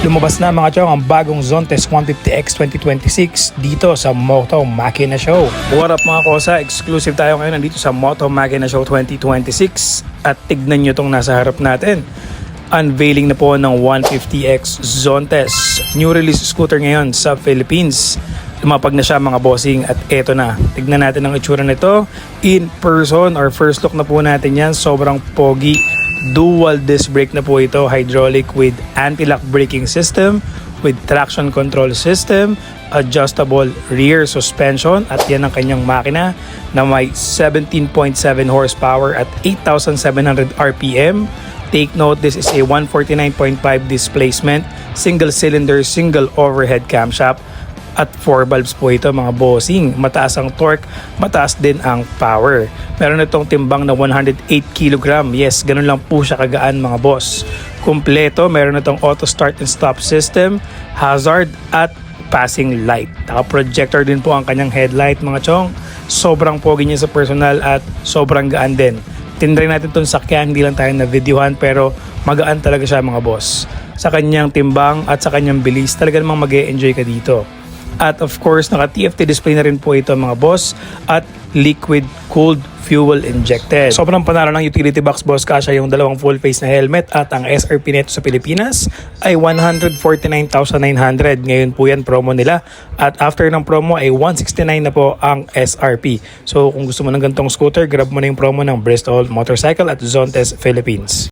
Lumabas na mga chong ang bagong Zontes 150X 2026 dito sa Moto Makina Show. What up mga kosa? Exclusive tayo ngayon nandito sa Moto Makina Show 2026 at tignan nyo itong nasa harap natin. Unveiling na po ng 150X Zontes. New release scooter ngayon sa Philippines. Lumapag na siya mga bossing at eto na. Tignan natin ang itsura nito in person or first look na po natin yan. Sobrang pogi. Dual disc brake na po ito, hydraulic with anti-lock braking system, with traction control system, adjustable rear suspension at yan ang kanyang makina na may 17.7 horsepower at 8,700 RPM. Take note, this is a 149.5 displacement, single cylinder, single overhead camshaft at 4 valves po ito mga bossing. Mataas ang torque, mataas din ang power. Meron itong timbang na 108 kg. Yes, ganun lang po siya kagaan mga boss. Kumpleto, meron itong auto start and stop system, hazard at passing light. Naka-projector din po ang kanyang headlight mga chong. Sobrang pogi niya sa personal at sobrang gaan din. Tinry natin itong sakyan, hindi lang tayo na videohan pero magaan talaga siya mga boss. Sa kanyang timbang at sa kanyang bilis, talaga namang mag-e-enjoy ka dito. At of course, naka-TFT display na rin po ito mga boss at liquid cooled fuel injected. Sobrang panalo ng utility box boss, kasya yung dalawang full face na helmet at ang SRP nito sa Pilipinas ay 149,900. Ngayon po yan promo nila at after ng promo ay 169 na po ang SRP. So kung gusto mo ng gantong scooter, grab mo na yung promo ng Bristol Motorcycle at Zontes Philippines.